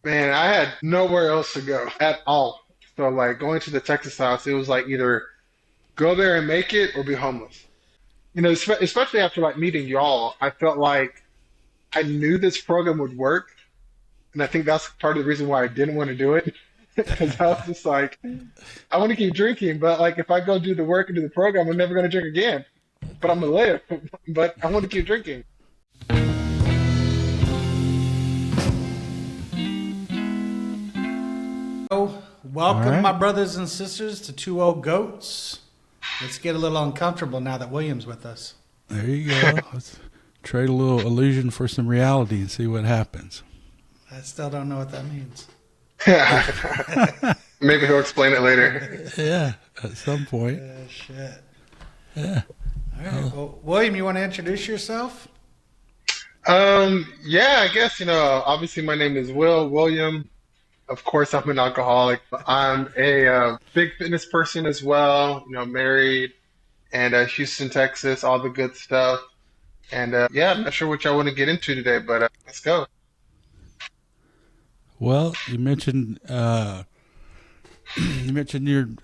Man, I had nowhere else to go at all. So like going to the Texas House, it was like either go there and make it or be homeless. Especially after like meeting y'all, I felt like I knew this program would work, and I think that's part of the reason why I didn't want to do it. Because I was just like, I want to keep drinking, but like if I go do the work and do the program, I'm never going to drink again. But I'm gonna live. But I want to keep drinking. All Welcome, my right. brothers and sisters, to Two Old Goats. Let's get a little uncomfortable now that William's with us. There you go. Let's trade a little illusion for some reality and see what happens. I still don't know what that means. Maybe he'll explain it later. Yeah, at some point. Shit. Yeah. All right. Well, William, you want to introduce yourself? Yeah, I guess, obviously my name is William. Of course, I'm an alcoholic. I'm a big fitness person as well, married and Houston, Texas, all the good stuff. And yeah, I'm not sure what y'all want to get into today, but let's go. Well, you mentioned you're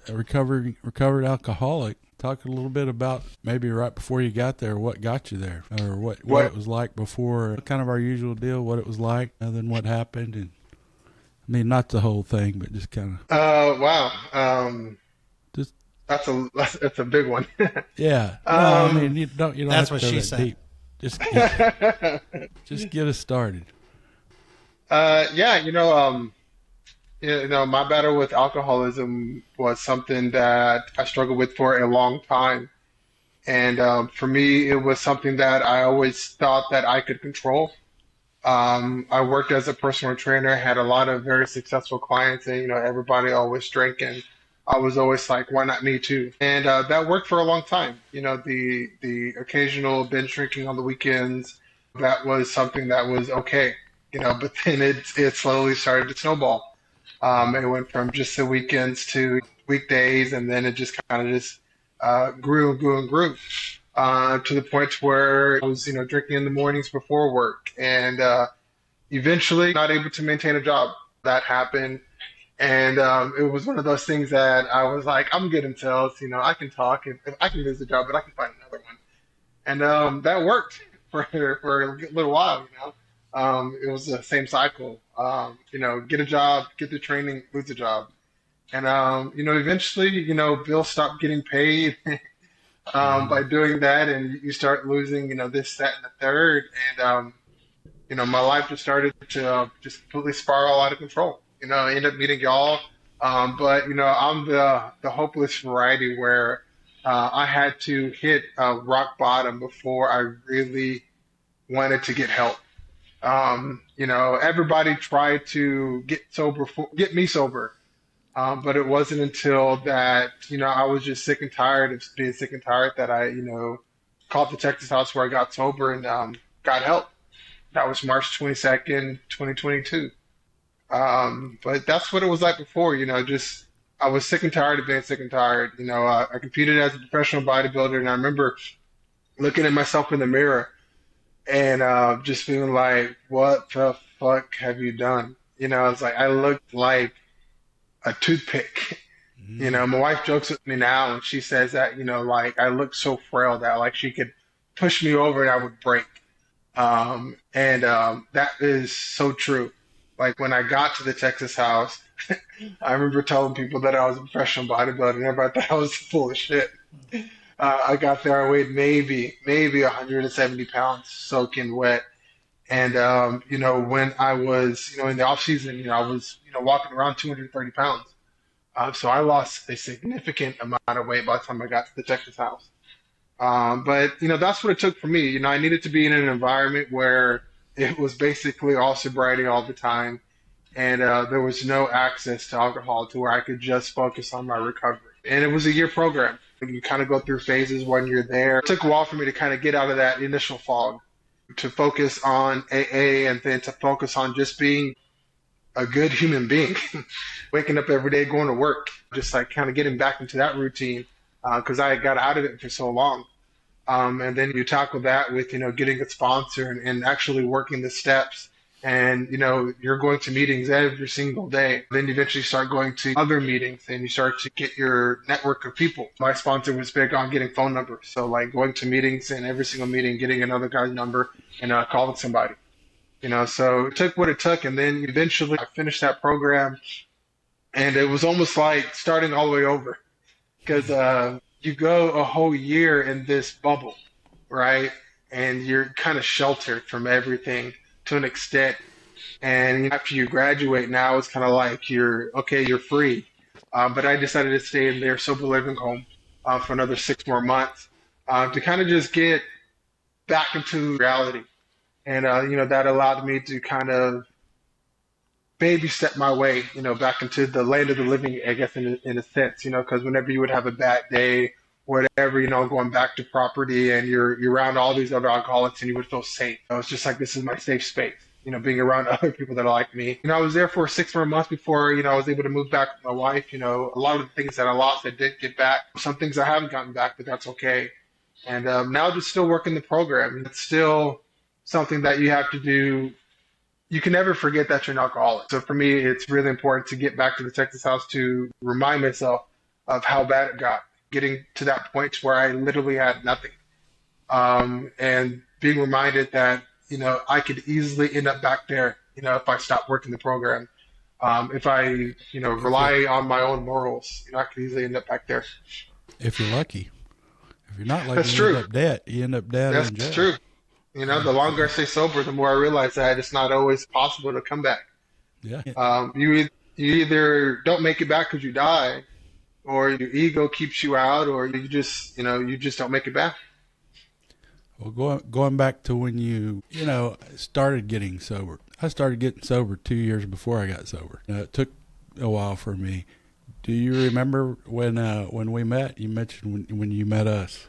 a recovered alcoholic. Talk a little bit about maybe right before you got there, what got you there, or what it What? was like before. Kind of our usual deal, what it was like, and then what happened, and I mean not the whole thing, but just kind of Wow. just That's a big one. yeah. No, I Um, mean you don't That's have to what go she that said. deep. Just get just get us started. yeah, my battle with alcoholism was something that I struggled with for a long time. And for me, it was something that I always thought that I could control. I worked as a personal trainer, had a lot of very successful clients, and everybody always drank, and I was always like, why not me too? And that worked for a long time. The occasional binge drinking on the weekends, that was something that was okay. But then it slowly started to snowball. It went from just the weekends to weekdays, and then it just kind of just grew and grew and grew to the point where I was, drinking in the mornings before work, and eventually not able to maintain a job. That happened, and it was one of those things that I was like, I'm good in sales, I can talk, and I can lose the job, but I can find another one, and that worked for a little while. It was the same cycle. Get a job, get the training, lose the job. And eventually, bills stop getting paid by doing that, and you start losing, this, that, and the third, and my life just started to just completely spiral out of control. I ended up meeting y'all, but I'm the hopeless variety where I had to hit rock bottom before I really wanted to get help. Everybody tried to get me sober, but it wasn't until that, I was just sick and tired of being sick and tired that I, called the Texas House where I got sober and got help. That was March 22nd, 2022. But that's what it was like before, just I was sick and tired of being sick and tired. I competed as a professional bodybuilder, and I remember looking at myself in the mirror and just feeling like, what the fuck have you done? It's like I looked like a toothpick. My wife jokes with me now and she says that, like I look so frail that like she could push me over and I would break. And that is so true. Like when I got to the Texas House, I remember telling people that I was a professional bodybuilder and everybody thought I was full of shit. I got there, I weighed maybe 170 pounds soaking wet. And, when I was, in the off season, I was, walking around 230 pounds. So I lost a significant amount of weight by the time I got to the Texas House. But that's what it took for me. I needed to be in an environment where it was basically all sobriety all the time, and there was no access to alcohol to where I could just focus on my recovery. And it was a year program. You kind of go through phases when you're there. It took a while for me to kind of get out of that initial fog, to focus on AA, and then to focus on just being a good human being, waking up every day, going to work, just like kind of getting back into that routine because I got out of it for so long. And then you tackle that with, getting a sponsor and actually working the steps and you're going to meetings every single day. Then you eventually start going to other meetings and you start to get your network of people. My sponsor was big on getting phone numbers, so like going to meetings and every single meeting getting another guy's number and calling somebody. So it took what it took, and then eventually I finished that program, and it was almost like starting all the way over because you go a whole year in this bubble, right? And you're kind of sheltered from everything to an extent. And after you graduate, now it's kind of like you're free. But I decided to stay in their sober living home for another 6 more months to kind of just get back into reality. And that allowed me to kind of baby step my way, back into the land of the living, I guess, in a sense, because whenever you would have a bad day, whatever, going back to property and you're around all these other alcoholics and you would feel safe. It's just like, this is my safe space, being around other people that are like me. I was there for 6 more months before, I was able to move back with my wife. A lot of the things that I lost, I did get back. Some things I haven't gotten back, but that's okay. And now just still working the program. It's still something that you have to do. You can never forget that you're an alcoholic. So for me, it's really important to get back to the Texas house to remind myself of how bad it got, getting to that point where I literally had nothing. And being reminded that, I could easily end up back there, if I stopped working the program. If I, rely on my own morals, I could easily end up back there. If you're lucky. If you're not lucky, That's you true. end up dead. You end up dead in jail. That's true. The longer I stay sober, the more I realize that it's not always possible to come back. Yeah. You either don't make it back because you die, or your ego keeps you out, or you just don't make it back. Well, going back to when you started getting sober. I started getting sober 2 years before I got sober. It took a while for me. Do you remember when we met? You mentioned when you met us.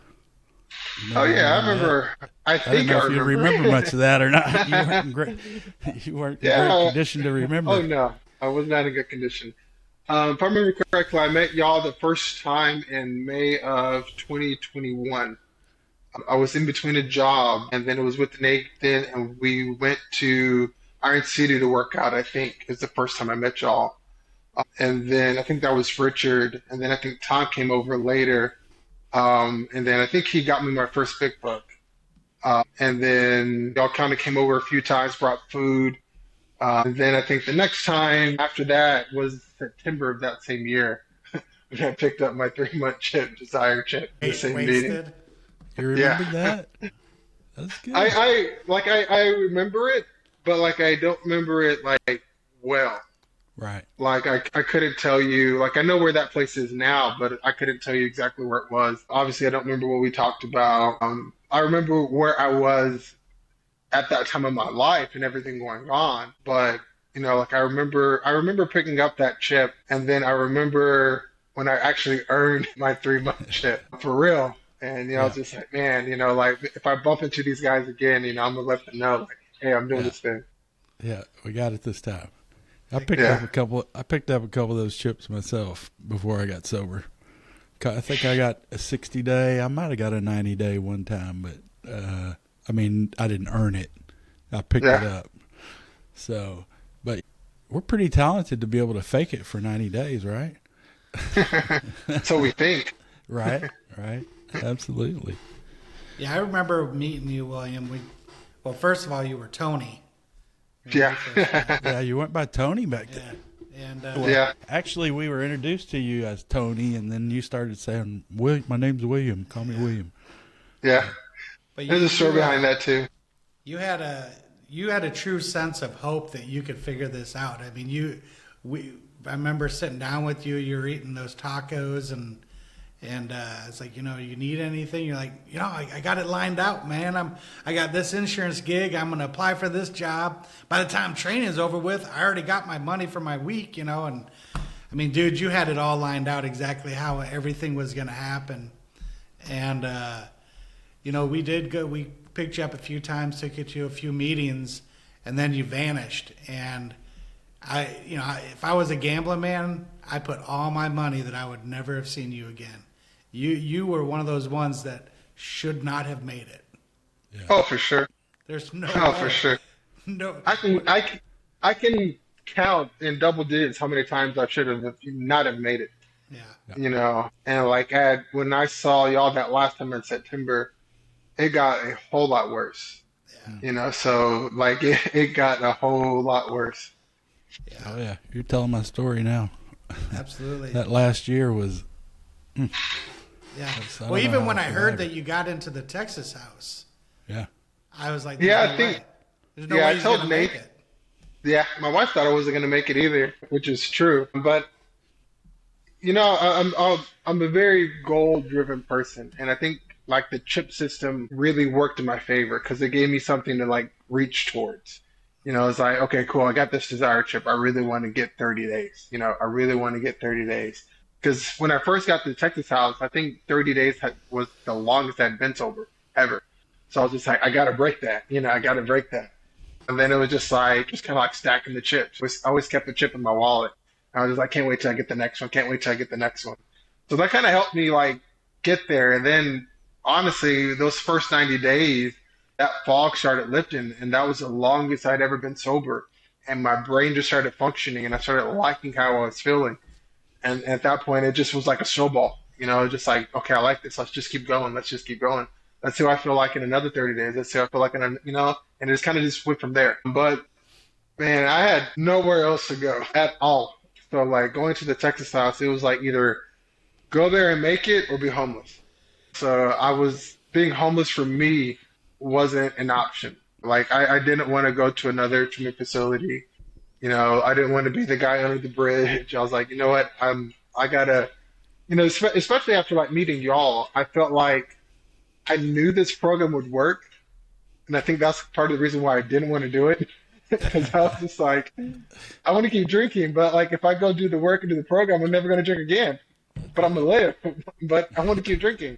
Oh yeah, I remember. I don't know if you remember much of that or not. You weren't great. You weren't in great condition to remember. Oh no, I was not in good condition. If I remember correctly, I met y'all the first time in May of 2021. I was in between a job, and then it was with Nathan, and we went to Iron City to work out. I think is the first time I met y'all. And then I think that was Richard, and then I think Tom came over later. And then I think he got me my first big book. And then y'all kind of came over a few times, brought food. And then I think the next time after that was September of that same year. I picked up my 3-month chip, Desire chip, in the same meeting. You remember that? That's good. I remember it, but I don't remember it well. Right. I couldn't tell you, I know where that place is now, but I couldn't tell you exactly where it was. Obviously, I don't remember what we talked about. I remember where I was at that time of my life and everything going on. But, I remember picking up that chip, and then I remember when I actually earned my 3-month chip for real. And, I was just like, man, if I bump into these guys again, I'm going to let them know, hey, I'm doing this thing. Yeah, we got it this time. I picked up a couple of those chips myself before I got sober. I think I got a 60-day. I might have got a 90-day one time, but I didn't earn it. I picked it up. So, but we're pretty talented to be able to fake it for 90 days, right? So we think. Right. Absolutely. Yeah, I remember meeting you, William. First of all, you were Tony. Yeah. Yeah, you went by Tony back then. And actually, we were introduced to you as Tony, and then you started saying, my name's William. Call me William. Yeah. But there's a story behind that, too. You had a true sense of hope that you could figure this out. I mean, I remember sitting down with you. You were eating those tacos, and it's like, you need anything? You're like, I got it lined out, man. I got this insurance gig. I'm going to apply for this job. By the time training is over with, I already got my money for my week, and I mean, dude, you had it all lined out exactly how everything was going to happen. And, we picked you up a few times, took you to a few meetings, and then you vanished. And if I was a gambling man, I put all my money that I would never have seen you again. You were one of those ones that should not have made it. Yeah. Oh, for sure. There's no Oh, way. for sure. No, I can count in double digits how many times I should have not have made it. yeah, And like when I saw y'all that last time in September, it got a whole lot worse. yeah, So like it got a whole lot worse. yeah, Oh yeah, you're telling my story now. absolutely. That last year was. Yeah. I Well, don't know even how when I I heard survived that it. you got into the Texas house, Yeah. I was like, "There's Yeah, no I way. think There's no yeah, I way he's told gonna Nate. make it." Yeah, my wife thought I wasn't gonna make it either, which is true. But I'm a very goal-driven person, and I think like the chip system really worked in my favor because it gave me something to like reach towards. It's like, okay, cool, I got this desired chip. I really want to get 30 days. I really want to get 30 days. Because when I first got to the Texas house, I think 30 days was the longest I'd been sober ever. So I was just like, I gotta break that. I gotta break that. And then it was just kind of like stacking the chips. I always kept a chip in my wallet. And I was just like, can't wait till I get the next one. Can't wait till I get the next one. So that kind of helped me like get there. And then honestly, those first 90 days, that fog started lifting, and that was the longest I'd ever been sober. And my brain just started functioning, and I started liking how I was feeling. And at that point, it just was like a snowball. Just like, okay, I like this. Let's just keep going. Let's just keep going. Let's see how I feel like in another 30 days. Let's see how I feel like and it just kind of just went from there. But man, I had nowhere else to go at all. So like going to the Texas house, it was like either go there and make it or be homeless. So being homeless for me wasn't an option. Like I didn't want to go to another treatment facility. I didn't want to be the guy under the bridge. I was like, you know what? I gotta, especially after like meeting y'all, I felt like I knew this program would work. And I think that's part of the reason why I didn't want to do it. Because I was just like, I want to keep drinking, but like if I go do the work and do the program, I'm never going to drink again. But I'm going to live. But I want to keep drinking.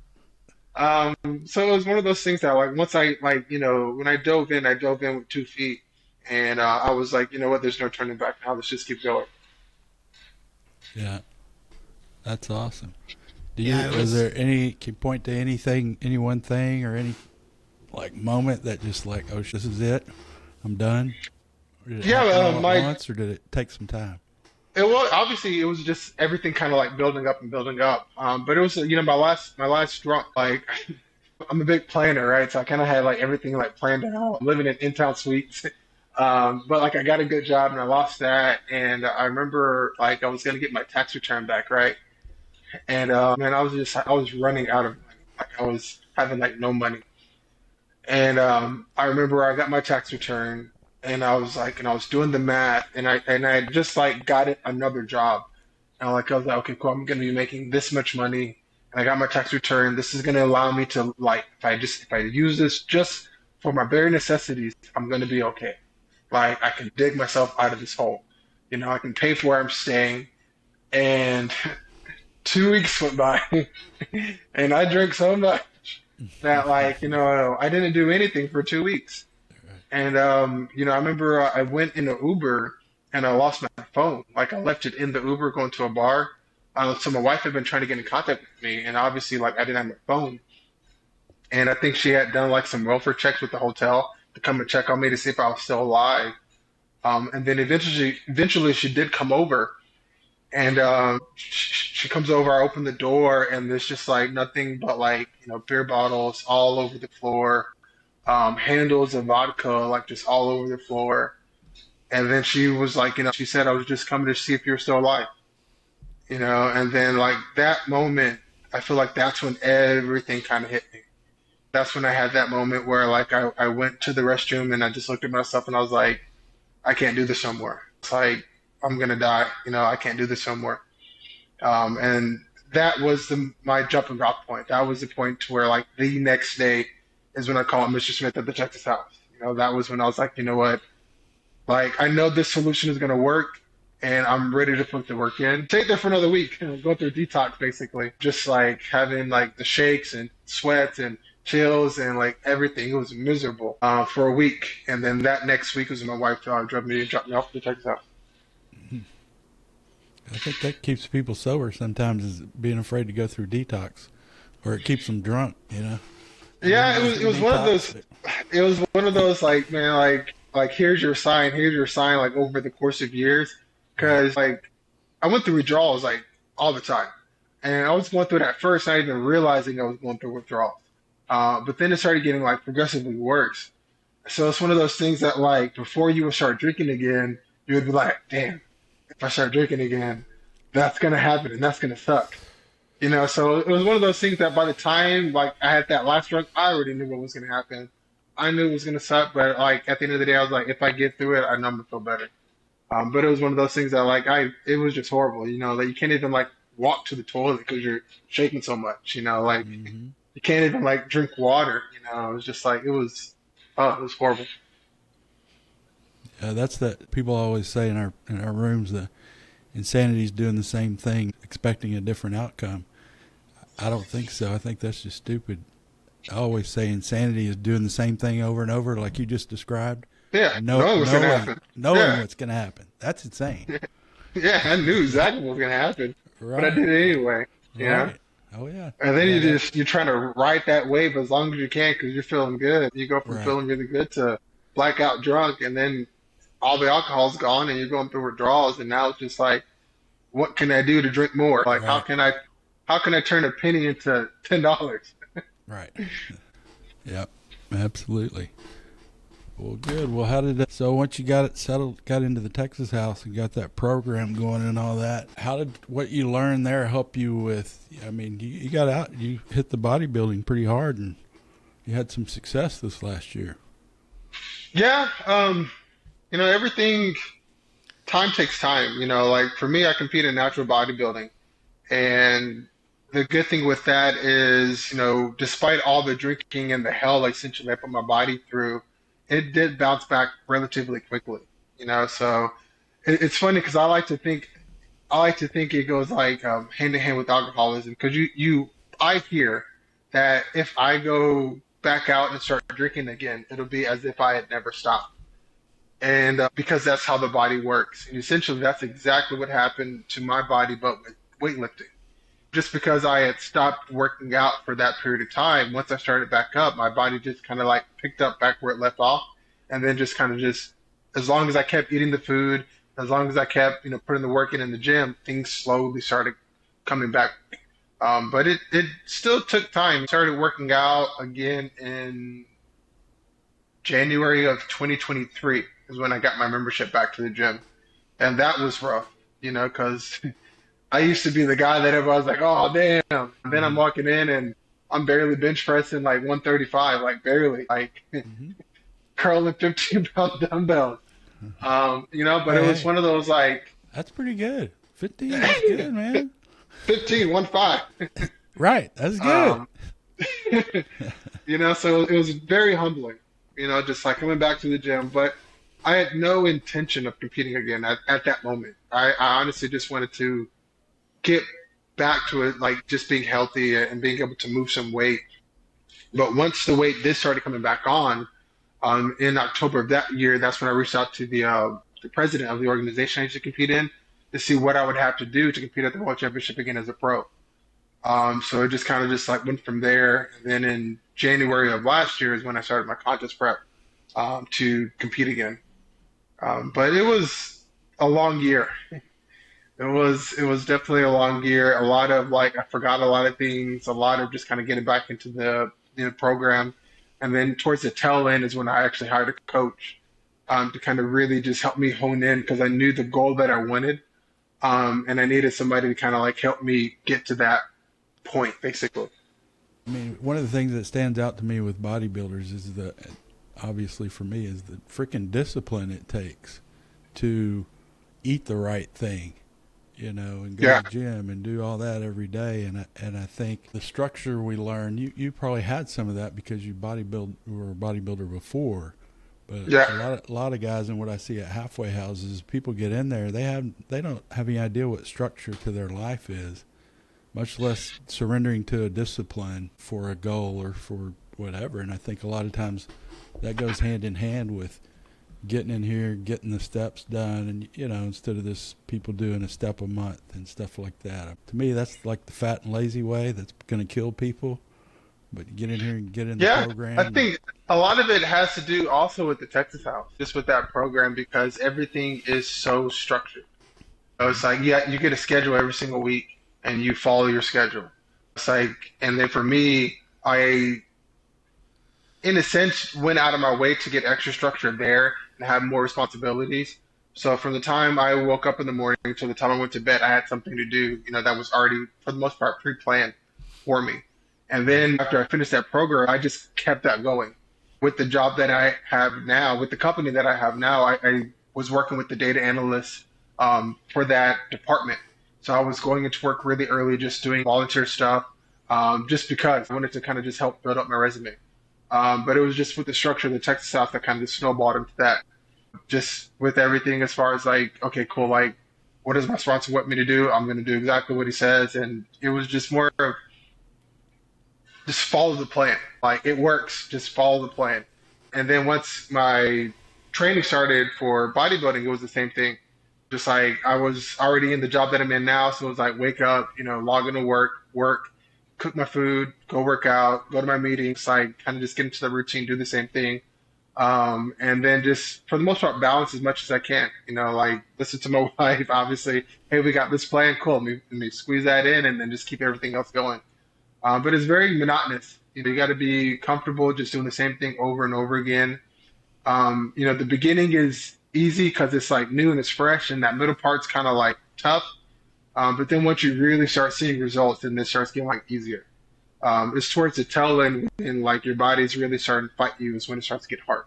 Um, so it was one of those things that like once I like, when I dove in with 2 feet. And I was like, you know what, there's no turning back now. Let's just keep going. Yeah. That's awesome. Do you? Yeah, it Was was. there any? Can you point to anything, any one thing, or any like moment that just like, oh, this is it, I'm done? Or did it Yeah, happen all at my once, or did it take some time? it was obviously it was just everything kind of like building up and building up. But it was my last drunk. Like I'm a big planner, right? So I kind of had like everything like planned out. I'm living in town suites. But like I got a good job and I lost that. And I remember like I was gonna get my tax return back, right? And man, I was running out of money. Like I was having like no money. And I remember I got my tax return and I was doing the math and I just like got it another job. And I was like, okay, cool, I'm gonna be making this much money. And I got my tax return. This is gonna allow me to like if I use this just for my bare necessities, I'm gonna be okay. Like I can dig myself out of this hole. I can pay for where I'm staying. And 2 weeks went by and I drank so much that like I didn't do anything for 2 weeks. And I remember I went in an Uber and I lost my phone. Like I left it in the Uber going to a bar. So my wife had been trying to get in contact with me, and obviously like I didn't have my phone. And I think she had done like some welfare checks with the hotel to come and check on me to see if I was still alive. And then eventually she did come over, and she comes over. I open the door, and there's just like nothing but like beer bottles all over the floor, handles of vodka like just all over the floor. And then she was like, she said, I was just coming to see if you're still alive, and then like that moment, I feel like that's when everything kind of hit me. That's when I had that moment where like I went to the restroom and I just looked at myself and I was like, I can't do this no more. It's like, I'm going to die. I can't do this no more. And that was my jumping off point. That was the point to where like the next day is when I called Mr. Smith at the Texas house. That was when I was like, you know what? Like, I know this solution is going to work and I'm ready to put the work in. Stayed there for another week, go through detox basically. Just like having like the shakes and sweats and chills and like everything. It was miserable for a week. And then that next week was when my wife dropped me off to Texas house. I think that keeps people sober sometimes, is being afraid to go through detox, or it keeps them drunk. Yeah, it was one of those. It was one of those like man, like like here's your sign, like over the course of years, Right. because like I went through withdrawals like all the time, and I was going through it at first, not even realizing I was going through withdrawals. But then it started getting like progressively worse. So it's one of those things that like before you would start drinking again, you would be like, damn, if I start drinking again, that's gonna happen and that's gonna suck. You know, so it was one of those things that by the time like I had that last drug, I already knew what was gonna happen. I knew it was gonna suck, but like at the end of the day, I was like, if I get through it, I know I'm gonna feel better. But it was one of those things that like it was just horrible. You know, like you can't even like walk to the toilet because you're shaking so much. You know, like Hmm. you can't even like drink water. You know, it was just like oh, it was horrible. That's that people always say in our rooms. The insanity is doing the same thing, expecting a different outcome. I don't think so. I think that's just stupid. I always say insanity is doing the same thing over and over, like you just described, Yeah, no, knowing what's gonna happen. knowing Yeah, what's going to happen. That's insane. yeah, I knew exactly what was gonna happen, but I Right. did it anyway. You know. Right. Oh yeah. And then Yeah. you're trying to ride that wave as long as you can because you're feeling good. You go from Right. feeling really good to blackout drunk, and then all the alcohol's gone, and you're going through withdrawals, and now it's just like, what can I do to drink more? Like, Right. how can I turn a penny into $10? Right. Yep. Absolutely. Well, good. Well, how did so once you got it settled, got into the Texas house and got that program going and all that? How did what you learned there help you with? I mean, you got out, you hit the bodybuilding pretty hard, and you had some success this last year. Yeah, you know, everything, time takes time. You know, like for me, I compete in natural bodybuilding. And the good thing with that is, you know, despite all the drinking and the hell essentially I put my body through, it did bounce back relatively quickly. You know, so it's funny because I like to think it goes like hand in hand with alcoholism because I hear that if I go back out and start drinking again, it'll be as if I had never stopped. And because that's how the body works. And essentially, that's exactly what happened to my body, but with weightlifting just because I had stopped working out for that period of time, once I started back up, my body just kind of like picked up back where it left off, and then just kind of just as long as I kept eating the food, as long as I kept putting the work in the gym, things slowly started coming back. But it still took time. I started working out again in January of 2023 is when I got my membership back to the gym, and that was rough, because I used to be the guy that everybody's like, oh, damn. And then I'm Mm-hmm. walking in and I'm barely bench pressing like 135, like barely, like Mm-hmm. curling 15-pound dumbbells. But it was Hey, one of those like that's pretty good. 15, that's good, man. 15, 1-5. Right, that's good. Um, so it was very humbling, just like coming back to the gym. But I had no intention of competing again at that moment. I honestly just wanted to get back to it, like just being healthy and being able to move some weight. But once the weight did started coming back on, in October of that year, that's when I reached out to the president of the organization I used to compete in to see what I would have to do to compete at the World Championship again as a pro. So it just kind of just like went from there. And then in January of last year is when I started my contest prep to compete again. But it was a long year. It was definitely a long year. A lot of like I forgot a lot of things. A lot of just kind of getting back into the program, and then towards the tail end is when I actually hired a coach to kind of really just help me hone in because I knew the goal that I wanted, and I needed somebody to kind of like help me get to that point, basically. I mean, one of the things that stands out to me with bodybuilders is obviously for me, is the freaking discipline it takes to eat the right thing, and go to Yeah, the gym and do all that every day. And I think the structure we learn, you probably had some of that because you were a bodybuilder before. But yeah, a lot of guys, and what I see at halfway houses, people get in there, they don't have any idea what structure to their life is, much less surrendering to a discipline for a goal or for whatever. And I think a lot of times that goes hand in hand with getting in here, getting the steps done, and instead of this people doing a step a month and stuff like that. To me, that's like the fat and lazy way. That's going to kill people. But you get in here and get in the yeah. I program. think. A lot of it has to do also with the Texas House, just with that program, because everything is so structured. So it's like, yeah, you get a schedule every single week and you follow your schedule. It's like, and then for me, I, in a sense, went out of my way to get extra structure there and have more responsibilities. So from the time I woke up in the morning to the time I went to bed, I had something to do, that was already, for the most part, pre-planned for me. And then after I finished that program, I just kept that going. With the job that I have now, with the company that I have now, I was working with the data analyst for that department. So I was going into work really early, just doing volunteer stuff, just because I wanted to kind of just help build up my resume. But it was just with the structure of the Texas South that kind of just snowballed into that. Just with everything as far as like, okay, cool, like, what does my sponsor want me to do? I'm going to do exactly what he says. And it was just more of just follow the plan. Like, it works, just follow the plan. And then once my training started for bodybuilding, it was the same thing. Just like I was already in the job that I'm in now. So it was like, wake up, log into work, cook my food, go work out, go to my meetings, like kind of just get into the routine, do the same thing. And then just for the most part, balance as much as I can, like listen to my wife, obviously, hey, we got this plan, cool. Let me squeeze that in and then just keep everything else going. But it's very monotonous. You got to be comfortable just doing the same thing over and over again. The beginning is easy because it's like new and it's fresh, and that middle part's kind of like tough. But then once you really start seeing results, then it starts getting like easier. It's towards the tail end and like your body's really starting to fight you is when it starts to get hard.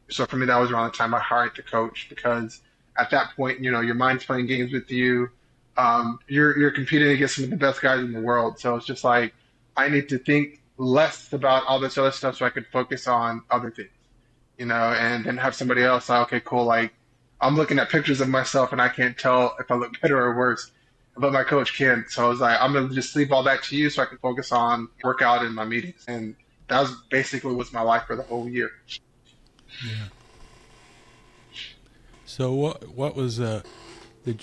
So for me, that was around the time I hired the coach because at that point, your mind's playing games with you. You're competing against some of the best guys in the world. So it's just like I need to think less about all this other stuff so I could focus on other things, and then have somebody else like, okay, cool. Like I'm looking at pictures of myself and I can't tell if I look better or worse, but my coach can. So I was like, I'm gonna just leave all that to you so I can focus on workout and my meetings. And that was basically was my life for the whole year. Yeah. So what was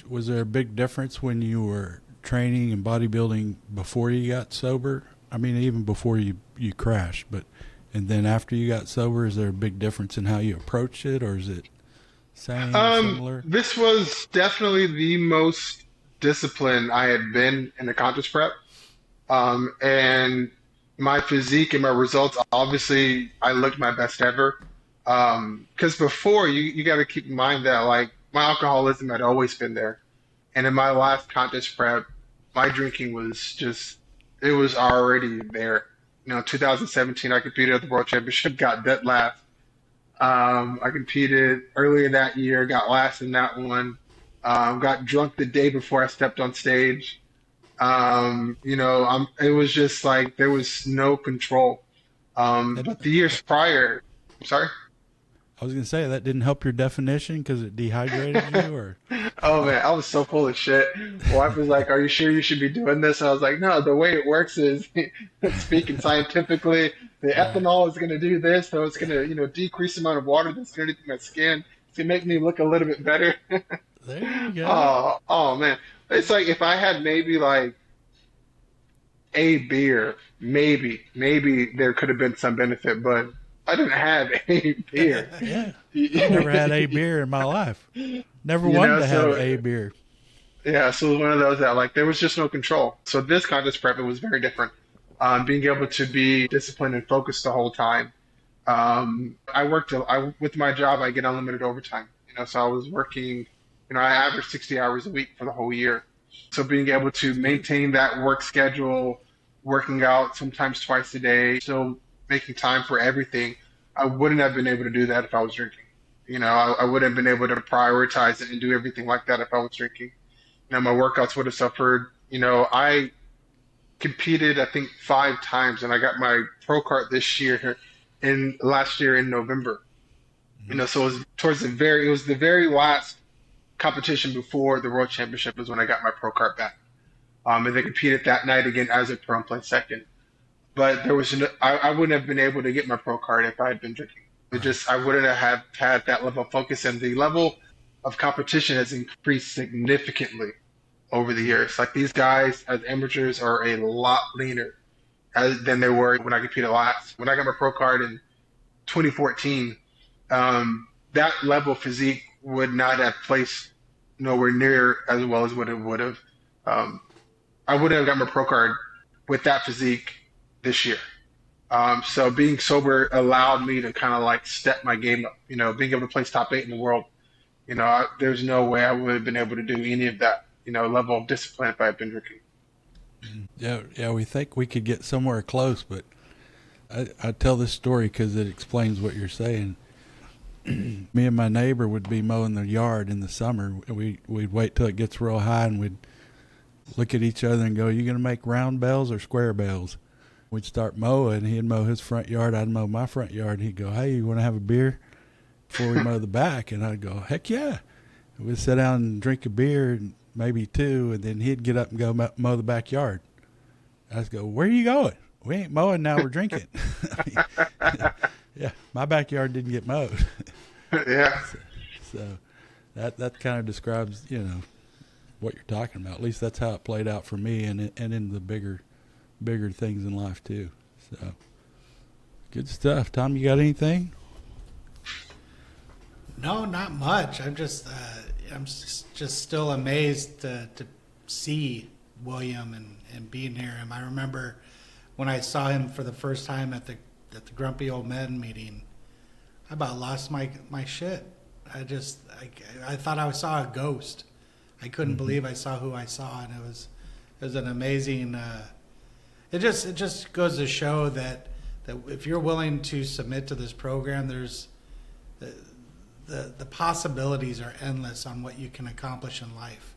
was there a big difference when you were training and bodybuilding before you got sober? I mean, even before you crashed, but and then after you got sober, is there a big difference in how you approach it, or is it same, similar? This was definitely the most disciplined I had been in the contest prep. And my physique and my results, obviously, I looked my best ever. Because before, you got to keep in mind that like my alcoholism had always been there. And in my last contest prep, my drinking was just, it was already there. 2017, I competed at the World Championship, got dead last. I competed earlier that year, got last in that one. Got drunk the day before I stepped on stage. It was just like there was no control. But the years prior, I'm sorry. I was gonna say that didn't help your definition because it dehydrated you, or Oh man, I was so full of shit. My wife was like, "Are you sure you should be doing this?" I was like, "No, the way it works is speaking scientifically. The ethanol is going to do this, so it's going to, decrease the amount of water that's going to my skin. It's going to make me look a little bit better." there you go. Oh man, it's like if I had maybe like a beer, maybe there could have been some benefit, but I didn't have a beer. Yeah, I've never had a beer in my life. Never wanted to have a beer. Yeah, so it was one of those that like there was just no control. So this contest prep it was very different. Being able to be disciplined and focused the whole time. With my job I get unlimited overtime. So I was working. I averaged 60 hours a week for the whole year. So being able to maintain that work schedule, working out sometimes twice a day, still making time for everything, I wouldn't have been able to do that if I was drinking. I wouldn't have been able to prioritize it and do everything like that if I was drinking. My workouts would have suffered. I competed, I think, 5 times, and I got my pro card this year, in last year in November. So it was the very last competition before the World Championship was when I got my pro card back. And they competed that night again as a pro and placed second. But I wouldn't have been able to get my pro card if I had been drinking. I wouldn't have had that level of focus, and the level of competition has increased significantly over the years. Like these guys as amateurs are a lot leaner than they were when I competed last. When I got my pro card in 2014, that level of physique would not have placed nowhere near as well as what it would have. Um, I wouldn't have got my pro card with that physique this year. So being sober allowed me to kind of like step my game up. Being able to place top eight in the world. There's no way I would have been able to do any of that. Level of discipline if I had been drinking. Yeah, yeah. We think we could get somewhere close, but I tell this story because it explains what you're saying. Me and my neighbor would be mowing the yard in the summer. We'd wait till it gets real high, and we'd look at each other and go, "You gonna make round bales or square bales?" We'd start mowing. He'd mow his front yard. I'd mow my front yard. He'd go, "Hey, you want to have a beer before we mow the back?" And I'd go, "Heck yeah!" We'd sit down and drink a beer, maybe two, and then he'd get up and go mow the backyard. I'd go, "Where are you going? We ain't mowing now. We're drinking." Yeah, my backyard didn't get mowed. Yeah. So that kind of describes, what you're talking about. At least that's how it played out for me, and in the bigger things in life too. So good stuff. Tom, you got anything? No, not much. I'm just still amazed to see William and being near him. I remember when I saw him for the first time at the Grumpy Old Men meeting, I about lost my shit. I thought I saw a ghost. I couldn't believe I saw who I saw, and it was an amazing. It just goes to show that if you're willing to submit to this program, there's the possibilities are endless on what you can accomplish in life.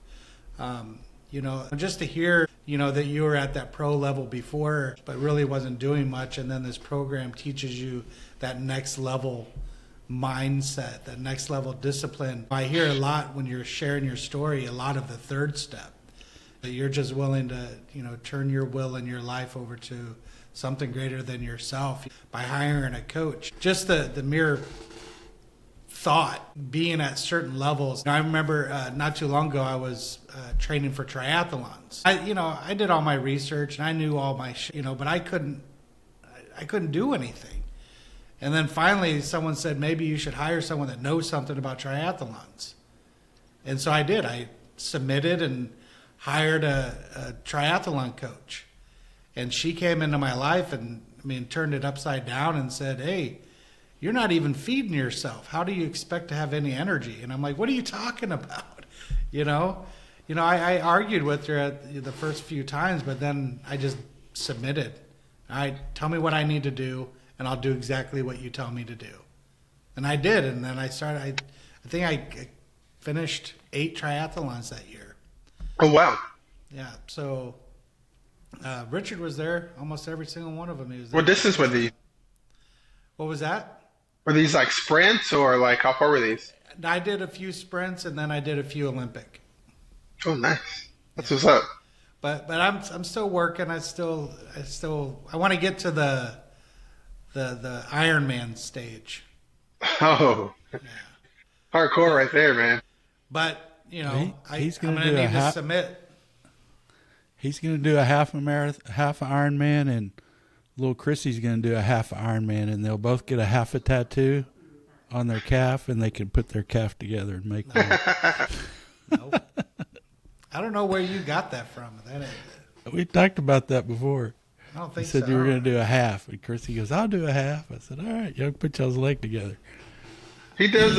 Just to hear, that you were at that pro level before, but really wasn't doing much. And then this program teaches you that next level mindset, that next level discipline. I hear a lot when you're sharing your story, a lot of the third step, that you're just willing to, turn your will and your life over to something greater than yourself by hiring a coach. Just the mere thought, being at certain levels. I remember not too long ago, I was training for triathlons. I did all my research and I knew all my but I couldn't do anything. And then finally someone said, maybe you should hire someone that knows something about triathlons. And so I did. I submitted and hired a triathlon coach. And she came into my life and turned it upside down and said, "Hey, you're not even feeding yourself. How do you expect to have any energy?" And I'm like, "What are you talking about?" I argued with her at the first few times, but then I just submitted. Tell me what I need to do, and I'll do exactly what you tell me to do. And I did, and then I started. I think I finished 8 triathlons that year. Oh wow. Yeah. So Richard was there almost every single one of them. He was there. What distance were these? What was that? Were these like sprints or like how far were these? I did a few sprints and then I did a few Olympic. Oh, nice. That's what's up. But I'm still working. I want to get to the Ironman stage. Oh, Yeah. hardcore right there, man. But I'm he's going gonna to do a need to half- submit. He's going to do a half Ironman, and little Chrissy's going to do a half Ironman, and they'll both get a half a tattoo on their calf, and they can put their calf together and make one. Nope. I don't know where you got that from. We talked about that before. I don't You think said so. you were going to do a half, and Chrissy goes, "I'll do a half." I said, "All right, you put y'all's leg together." He does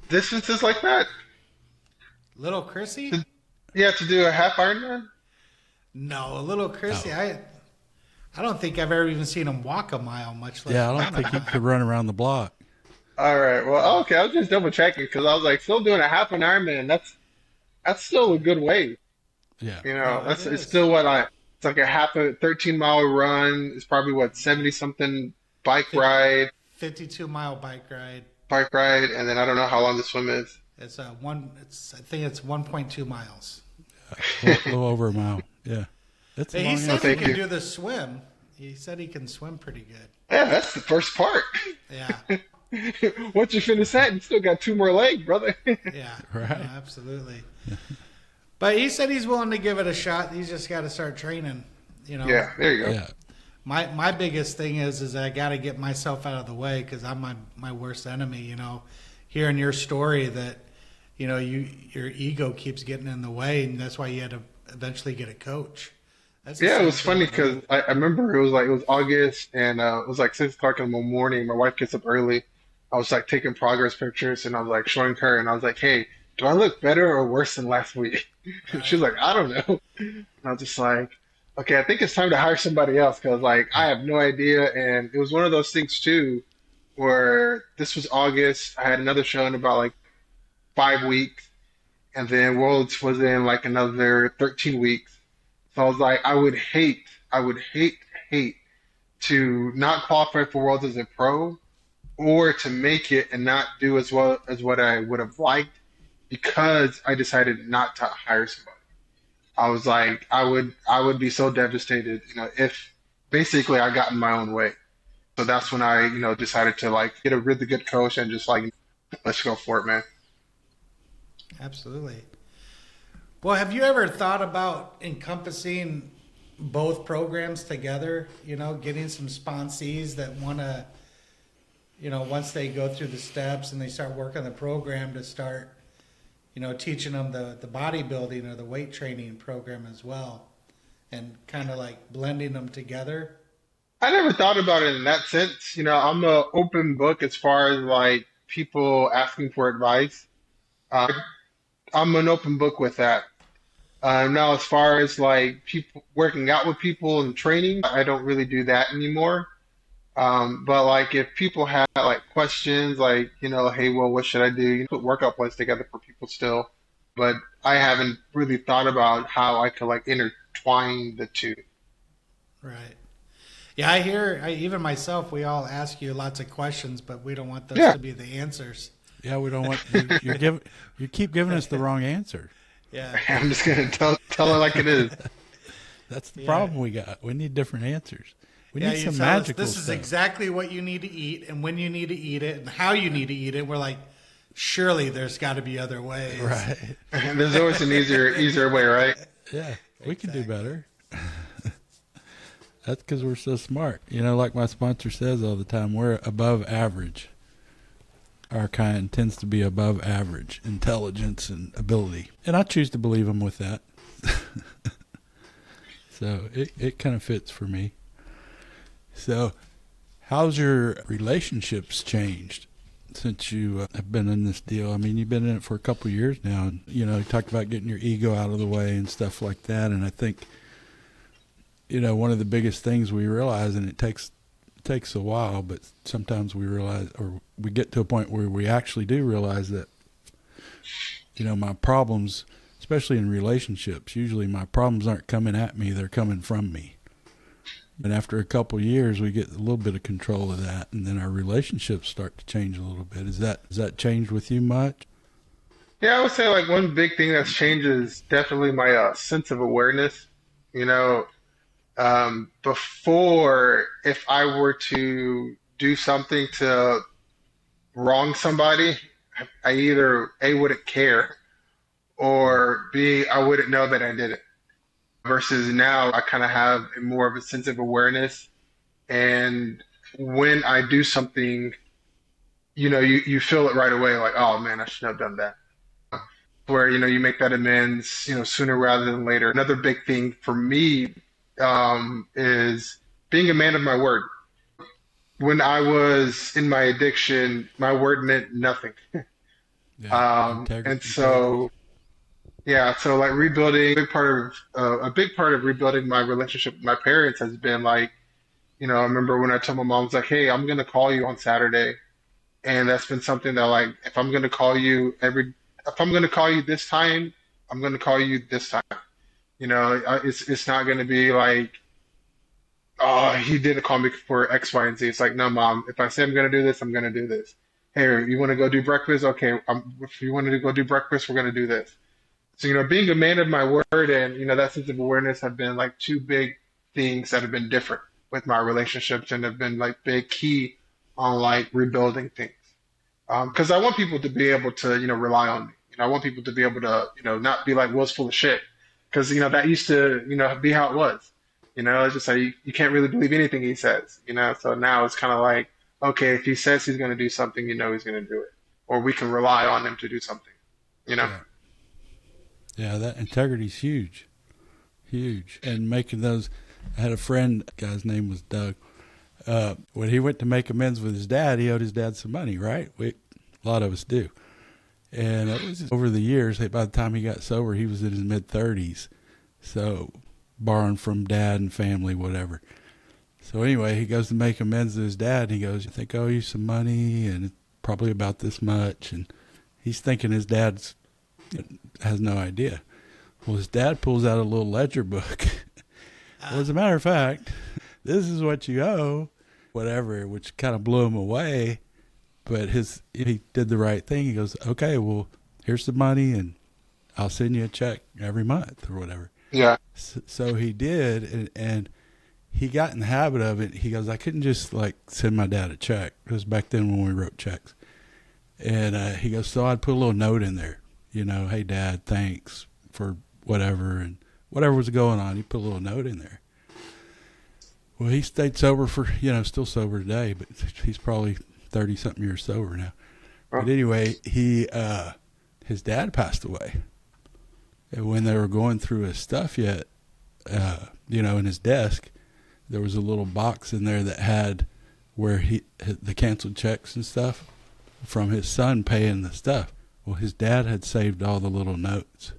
distances like that. Little Chrissy? You have to do a half Ironman. No, little Chrissy. No. I don't think I've ever even seen him walk a mile, much less. Yeah, I don't think he could run around the block. All right. Well, okay. I was just double checking because I was like, still doing a half an Ironman. That's still a good weight. Yeah. No, It's is. still it's like a half a 13-mile run. It's probably 70 something bike ride, 52-mile bike ride. and then I don't know how long the swim is. It's I think it's 1.2 miles. A little over a mile. Yeah. That's a He long said enough. he thank can you. do the swim. He said he can swim pretty good. Yeah, that's the first part. Yeah, Once you finish that, you still got 2 more legs, brother. yeah, Right. no, absolutely. But he said he's willing to give it a shot. He's just got to start training. Yeah, there you go. Yeah. my biggest thing is I got to get myself out of the way because I'm my worst enemy. Hearing your story that your ego keeps getting in the way, and that's why you had to eventually get a coach. That's the Yeah, it same was thing funny with me. because I remember it was August and it was like 6 o'clock in the morning. My wife gets up early. I was like taking progress pictures and I was like showing her and I was like, "Hey, do I look better or worse than last week?" And she Right. was like, "I don't know." And I was just like, "Okay, I think it's time to hire somebody else because like I have no idea." And it was one of those things too where this was August. I had another show in about like 5 weeks, and then Worlds was in like another 13 weeks. So I was like, I would hate to not qualify for Worlds as a pro or to make it and not do as well as what I would have liked because I decided not to hire somebody. I was like, I would be so devastated, if basically I got in my own way. So that's when I, decided to like get a really good coach and just like, let's go for it, man. Absolutely. Well, have you ever thought about encompassing both programs together? Getting some sponsees that want to, once they go through the steps and they start working the program to start, teaching them the bodybuilding or the weight training program as well, and kind of like blending them together. I never thought about it in that sense. I'm a open book as far as like people asking for advice. Uh, I'm an open book with that. Now, as far as like people working out with people and training, I don't really do that anymore. But like if people have like questions, like, hey, well, what should I do? Put workout plans together for people still. But I haven't really thought about how I could like intertwine the two. Right. Yeah, even myself, we all ask you lots of questions, but we don't want those Yeah, to be the answers. Yeah, we don't want you keep giving us the wrong answer. Yeah. I'm just gonna tell it like it is. That's the Yeah. problem we got. We need different answers. We Yeah, need you some tell us magical this is stuff. exactly what you need to eat and when you need to eat it and how you need to eat it. We're like, surely there's got to be other ways. Right. There's always an easier way, right? Yeah, we can do Exactly. better. That's because we're so smart. Like my sponsor says all the time, we're above average. Our kind tends to be above average intelligence and ability. And I choose to believe him with that. So it kind of fits for me. So how's your relationships changed since you have been in this deal? I mean, you've been in it for a couple of years now. And, you talked about getting your ego out of the way and stuff like that. And I think, one of the biggest things we realize, and it takes a while, but sometimes we realize, or we get to a point where we actually do realize that, my problems, especially in relationships, usually my problems aren't coming at me, they're coming from me. And after a couple of years, we get a little bit of control of that, and then our relationships start to change a little bit. Has that changed with you much? Yeah, I would say like one big thing that's changed is definitely my sense of awareness. You know, before, if I were to do something to wrong somebody, I either A, wouldn't care, or B, I wouldn't know that I did it. Versus now, I kind of have more of a sense of awareness. And when I do something, you feel it right away, like, oh man, I shouldn't have done that. Where, you make that amends, sooner rather than later. Another big thing for me is being a man of my word. When I was in my addiction, my word meant nothing. Yeah, And integrity. so, yeah, so like rebuilding, a big part of rebuilding my relationship with my parents has been like, I remember when I told my mom, I was like, hey, I'm gonna call you on Saturday, and that's been something that like, if I'm gonna call you this time, I'm gonna call you this time. It's not gonna be like, oh, he didn't call me for X, Y, and Z. It's like, no, mom, if I say I'm gonna do this, I'm gonna do this. Hey, you want to go do breakfast? Okay, if you want to go do breakfast, we're gonna do this. So, being a man of my word and, that sense of awareness have been like two big things that have been different with my relationships and have been like big key on like rebuilding things. Because I want people to be able to, rely on me. I want people to be able to, not be like Will's full of shit. Because, that used to, be how it was. It's just like you can't really believe anything he says, So now it's kind of like, okay, if he says he's going to do something, he's going to do it, or we can rely on him to do something, you know. Yeah. Yeah, that integrity's huge. Huge. And making those, I had a friend, guy's name was Doug. When he went to make amends with his dad, he owed his dad some money, right? A lot of us do. And it was over the years, by the time he got sober, he was in his mid-30s. So borrowing from dad and family, whatever. So anyway, he goes to make amends to his dad, and he goes, I think I owe you some money, and it's probably about this much. And he's thinking his dad's has no idea. Well, his dad pulls out a little ledger book. Well, as a matter of fact, this is what you owe, whatever, which kind of blew him away. But he did the right thing. He goes, okay, well, here's the money, and I'll send you a check every month or whatever. Yeah. So he did, and he got in the habit of it. He goes, I couldn't just like send my dad a check. It was back then when we wrote checks. And he goes, so I'd put a little note in there, hey, Dad, thanks for whatever. And whatever was going on, he put a little note in there. Well, he stayed sober for, still sober today, but he's probably 30-something years sober now. But anyway, his dad passed away. And when they were going through his stuff in his desk, there was a little box in there that had where the canceled checks and stuff from his son paying the stuff. Well, his dad had saved all the little notes.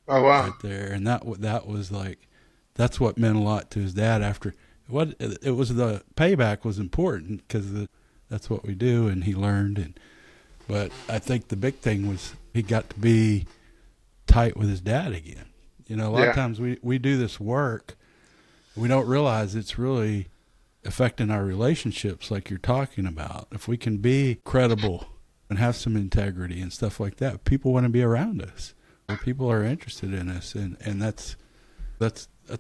Oh, wow. Right there. And that was like, that's what meant a lot to his dad after. It was the payback was important because that's what we do, and he learned. But I think the big thing was he got to be tight with his dad again. A lot of times we do this work, we don't realize it's really affecting our relationships like you're talking about. If we can be credible and have some integrity and stuff like that, people want to be around us. People are interested in us, and that's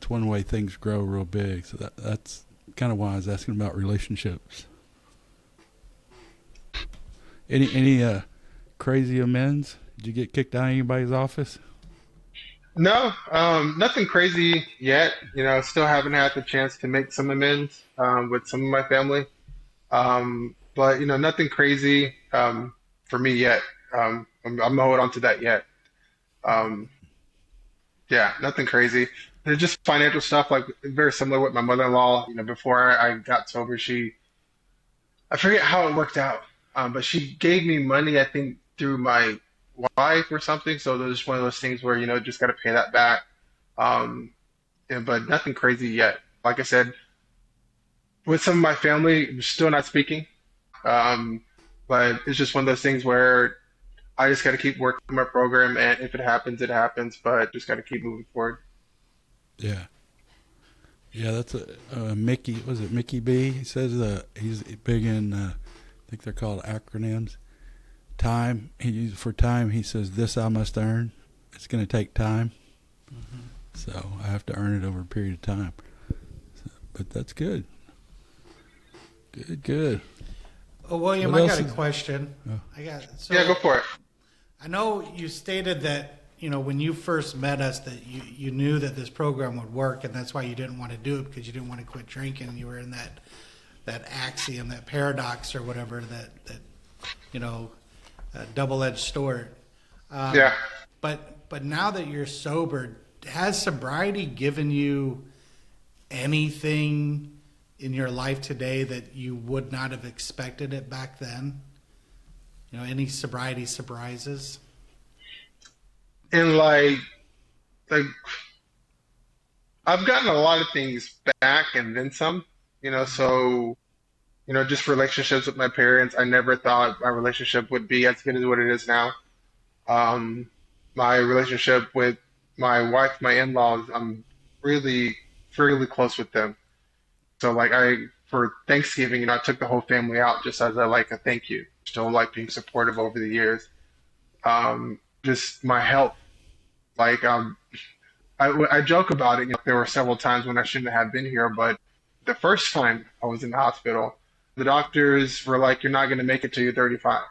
one way things grow real big. So that's kind of why I was asking about relationships. Any crazy amends? Did you get kicked out of anybody's office? No, nothing crazy yet. Still haven't had the chance to make some amends with some of my family. But nothing crazy for me yet. I'm gonna hold on to that yet. Um, yeah, nothing crazy. There's just financial stuff, like very similar with my mother-in-law. Before I got sober, I forget how it worked out, but she gave me money, I think, through my wife or something. So there's just one of those things where, just got to pay that back. But nothing crazy yet. Like I said, with some of my family, I'm still not speaking. Um, but it's just one of those things where I just got to keep working my program, and if it happens, it happens. But just got to keep moving forward. Yeah. Yeah, that's Mickey. Was it Mickey B? He says he's big in, I think they're called acronyms. Time. For time, he says, this I must earn. It's going to take time. Mm-hmm. So I have to earn it over a period of time. But that's good. Good. Oh, William, I got a question. Oh. Yeah, go for it. I know you stated that, when you first met us, that you knew that this program would work, and that's why you didn't want to do it, because you didn't want to quit drinking. You were in that axiom, that paradox or whatever, that double-edged sword. Yeah. But now that you're sober, has sobriety given you anything in your life today that you would not have expected it back then? Any sobriety surprises? And like I've gotten a lot of things back and then some, so, just relationships with my parents. I never thought my relationship would be as good as what it is now. My relationship with my wife, my in-laws, I'm really, really close with them. So for Thanksgiving, I took the whole family out just as a thank you. Still being supportive over the years. Just my health, I joke about it. There were several times when I shouldn't have been here, but the first time I was in the hospital, the doctors were like, "You're not going to make it till you're 35.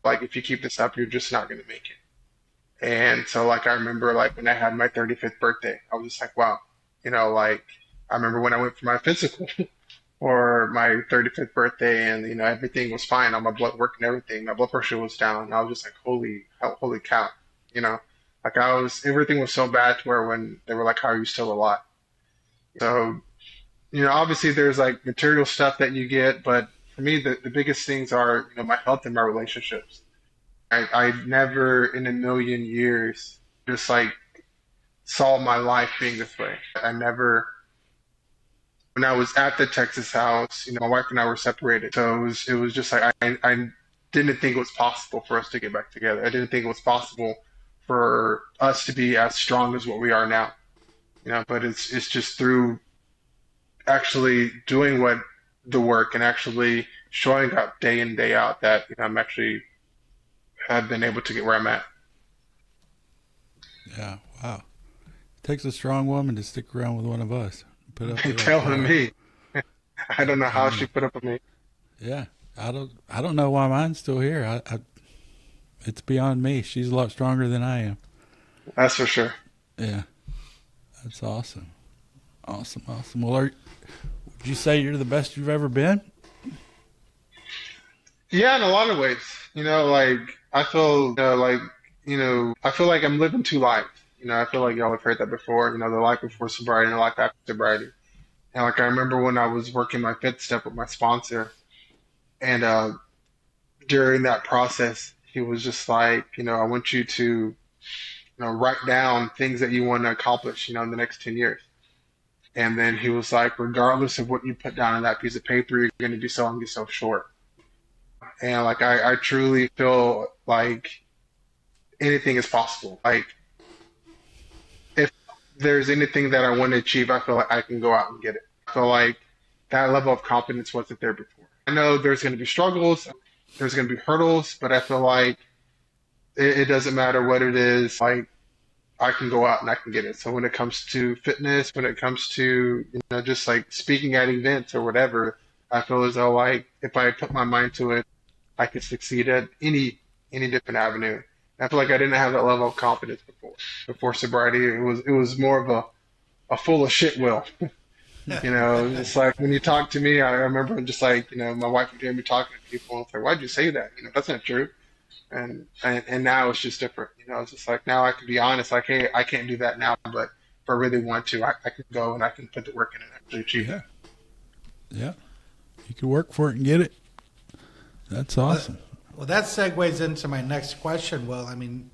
If you keep this up, you're just not going to make it." And so, I remember, when I had my 35th birthday, I was just like, "Wow, I remember when I went for my physical for my 35th birthday, and everything was fine on my blood work and everything. My blood pressure was down. I was just like, holy cow, you know, like everything was so bad to where when they were like, how are you still alive? So, obviously there's like material stuff that you get, but for me, the biggest things are, my health and my relationships. I never in a million years just like saw my life being this way. I never, when I was at the Texas house, my wife and I were separated. So it was just like I didn't think it was possible for us to get back together. I didn't think it was possible for us to be as strong as what we are now. But it's just through actually doing what the work and actually showing up day in, day out that, I'm actually have been able to get where I'm at. Yeah. Wow. It takes a strong woman to stick around with one of us. Put up with that Telling crap. me, I don't know I how don't she know. put up with me. Yeah. I don't know why mine's still here. It's beyond me. She's a lot stronger than I am. That's for sure. Yeah. That's awesome. Awesome. Awesome. Well, would you say you're the best you've ever been? Yeah, in a lot of ways. Like I feel, I feel like I'm living two lives. I feel like y'all have heard that before. The life before sobriety and the life after sobriety. And like I remember when I was working my fifth step with my sponsor, and during that process, he was just like, I want you to, write down things that you want to accomplish, in the next 10 years. And then he was like, regardless of what you put down on that piece of paper, you're going to be selling yourself short. And like I truly feel like anything is possible. Like if there's anything that I want to achieve, I feel like I can go out and get it. I feel like that level of confidence wasn't there before. I know there's going to be struggles, there's going to be hurdles, but I feel like it doesn't matter what it is. Like I can go out and I can get it. So when it comes to fitness, when it comes to just like speaking at events or whatever, I feel as though like if I put my mind to it, I could succeed at any different avenue. I feel like I didn't have that level of confidence before sobriety. It was more of a full of shit will. It's like when you talk to me, I remember just like my wife would hear me talking to people, and it's like, why'd you say that? That's not true. And now it's just different. It's just like now I can be honest, like, hey, I can't do that now, but if I really want to, I can go and I can put the work in and actually achieve Yeah. it. Yeah. You can work for it and get it. That's awesome. Well, that segues into my next question. Well, I mean,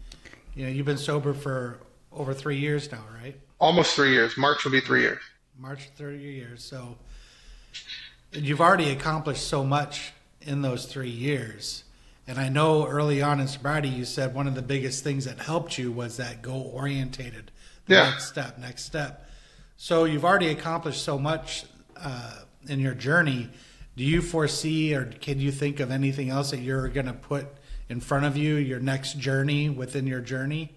you've been sober for over 3 years now, right? Almost 3 years. March will be 3 years. March 30 years. So you've already accomplished so much in those 3 years. And I know early on in sobriety, you said one of the biggest things that helped you was that goal orientated, the Yeah. next step. So you've already accomplished so much in your journey. Do you foresee or can you think of anything else that you're going to put in front of you, your next journey within your journey?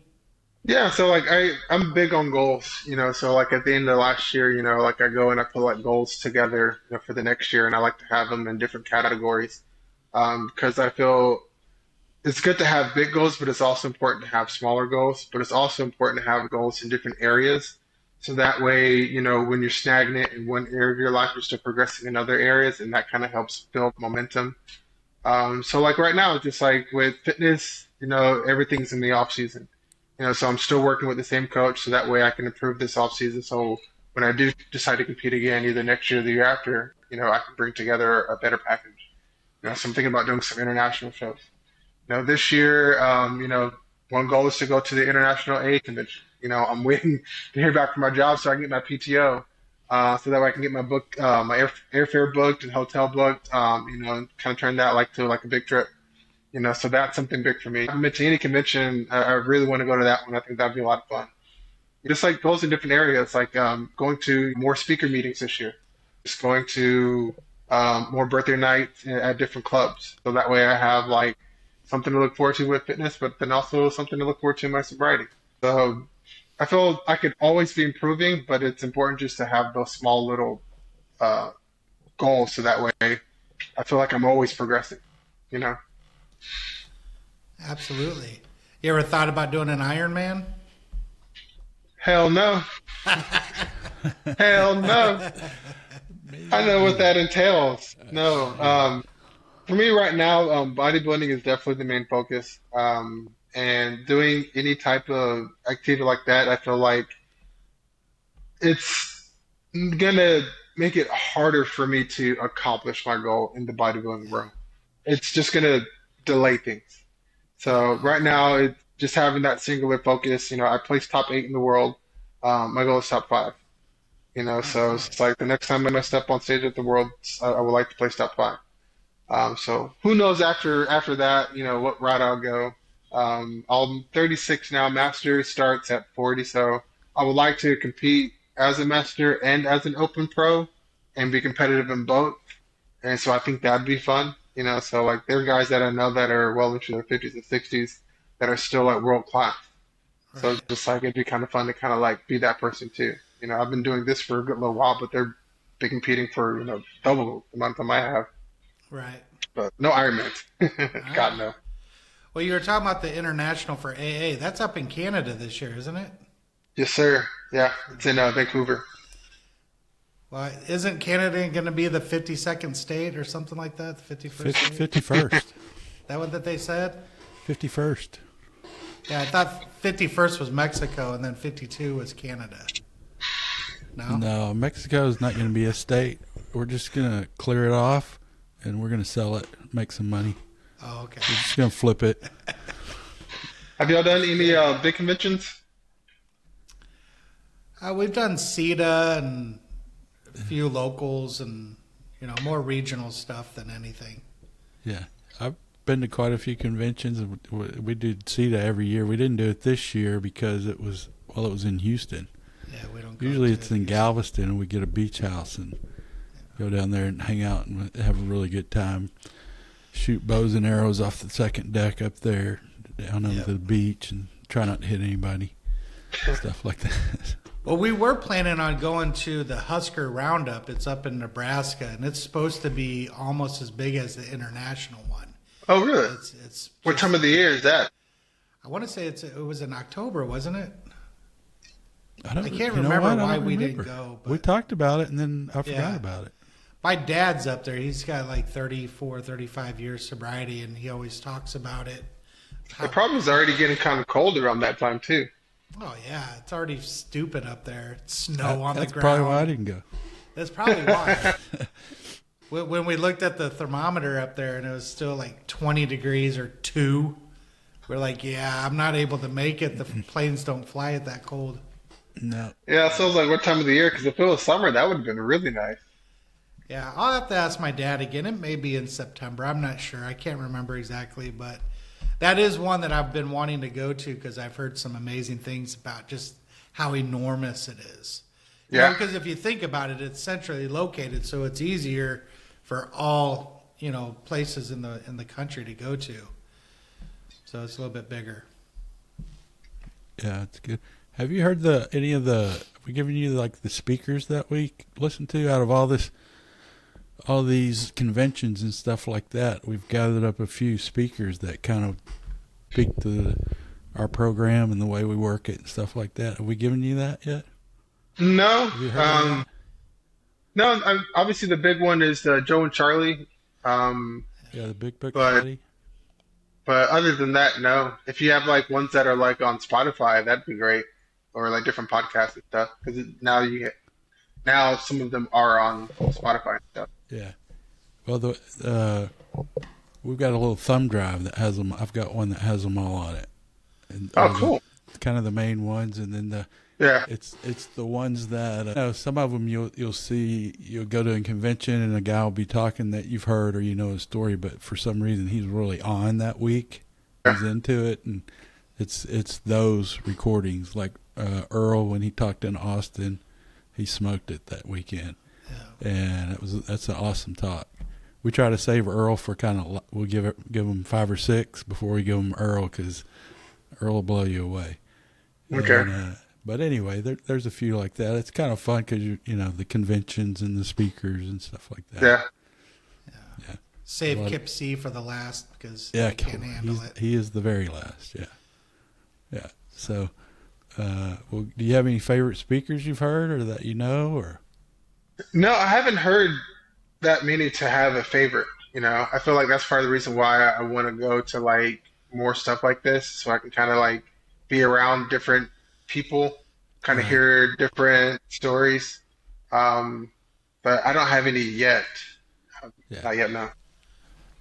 Yeah, so like I'm big on goals, so like at the end of last year, like I go and I put like goals together, for the next year, and I like to have them in different categories. Because I feel it's good to have big goals, but it's also important to have smaller goals, but it's also important to have goals in different areas. So that way, when you're stagnant in one area of your life, you're still progressing in other areas, and that kind of helps build momentum. So like right now, just like with fitness, everything's in the off season. So I'm still working with the same coach, so that way I can improve this off season. So when I do decide to compete again, either next year or the year after, I can bring together a better package. So I'm thinking about doing some international shows. This year, one goal is to go to the International AA Convention. I'm waiting to hear back from my job so I can get my PTO, so that way I can get my airfare booked and hotel booked. And kind of turn that like to like a big trip. So that's something big for me. I haven't been to any convention. I really want to go to that one. I think that'd be a lot of fun. Just like goals in different areas, like going to more speaker meetings this year, just going to more birthday nights at different clubs. So that way I have like something to look forward to with fitness, but then also something to look forward to in my sobriety. So I feel I could always be improving, but it's important just to have those small little uh, goals, so that way I feel like I'm always progressing. You know? Absolutely. You ever thought about doing an Ironman? Hell no. Hell no. I know what that entails. No. For me right now, bodybuilding is definitely the main focus. And doing any type of activity like that, I feel like it's gonna make it harder for me to accomplish my goal in the bodybuilding realm. It's just gonna delay things. So right Okay. now, it's just having that singular focus. I placed top 8 in the world. My goal is top 5. Oh, So it's nice. like the next time I step on stage at the world, I would like to place top 5. So who knows after that, what route I'll go. I'm 36 now. Master starts at 40, so I would like to compete as a master and as an open pro and be competitive in both. And so I think that'd be fun. So like there are guys that I know that are well into their 50s and 60s that are still at world class. So it's Right. just like it'd be kind of fun to kind of like be that person too. I've been doing this for a good little while, but they're been competing for, double the amount of time I have. Right. But no Ironman. All God right. no. Well, you were talking about the international for AA. That's up in Canada this year, isn't it? Yes, sir. Yeah, it's in Vancouver. Well, isn't Canada going to be the 52nd state or something like that? The 51st state? 51st. That what that they said? 51st. Yeah, I thought 51st was Mexico and then 52 was Canada. No? No, Mexico is not going to be a state. We're just going to clear it off and we're going to sell it, make some money. Oh, okay. We're just going to flip it. Have y'all done any big conventions? We've done CETA and a few locals and, more regional stuff than anything. Yeah. I've been to quite a few conventions. We do CETA every year. We didn't do it this year because it was in Houston. Yeah, we don't go Usually to it's in Galveston and we get a beach house and go down there and hang out and have a really good time. Shoot bows and arrows off the second deck up there down onto Yep. the beach and try not to hit anybody. Stuff like that. Well, we were planning on going to the Husker Roundup. It's up in Nebraska, and it's supposed to be almost as big as the international one. Oh, really? It's What time just of the year is that? I want to say it was in October, wasn't it? I don't. I can't you know remember what? I why don't we remember. didn't go, We but talked about it and then I yeah. forgot about it. My dad's up there. He's got like 34, 35 years sobriety, and he always talks about it. The How, problem is already getting kind of cold around that time too. oh yeah, it's already stupid up there. It's snow on the That's probably why I ground. didn't go. That's probably why. When we looked at the thermometer up there and it was still like 20 degrees or 2, we're like, yeah, I'm not able to make it. The planes don't fly it that cold. No. Yeah, so I was like, what time of the year? Because if it was summer, that would have been really nice. Yeah, I'll have to ask my dad again. It may be in September. I'm not sure. I can't remember exactly, but that is one that I've been wanting to go to because I've heard some amazing things about just how enormous it is. Yeah. Because if you think about it, it's centrally located, so it's easier for all places in the country to go to. So it's a little bit bigger. Yeah, it's good. Have you heard any of the? We giving you like the speakers that we listen to out of all these conventions and stuff like that. We've gathered up a few speakers that kind of speak to our program and the way we work it and stuff like that. Have we given you that yet? No, Have you heard of that? no. Obviously, the big one is Joe and Charlie. Um, Yeah, the Big Book but Study. but other than that, no. If you have like ones that are like on Spotify, that'd be great, or like different podcasts and stuff. Because now some of them are on Spotify and stuff. Yeah. Well, we've got a little thumb drive that has them. I've got one that has them all on it, and Oh, cool. kind of the main ones, and then Yeah. it's the ones that some of them you'll see. You'll go to a convention and a guy will be talking that you've heard or a story, but for some reason he's really on that week. He's into it, and it's those recordings like Earl when he talked in Austin, he smoked it that weekend, Yeah. and that's an awesome talk. We try to save Earl for we'll give him 5 or 6 before we give him Earl because Earl will blow you away. Okay. And, but anyway, there's a few like that. It's kind of fun because the conventions and the speakers and stuff like that. Yeah. Yeah. Save Well, Kip C for the last because Yeah, I can't handle it. he is the very last. Yeah, yeah. So Well, do you have any favorite speakers you've heard or that you know? Or No, I haven't heard that many to have a favorite. I feel like that's part of the reason why I want to go to like more stuff like this, so I can kind of like be around different people, kind of right? hear different stories. Um, but I don't have any yet. Yeah, Not yet, no.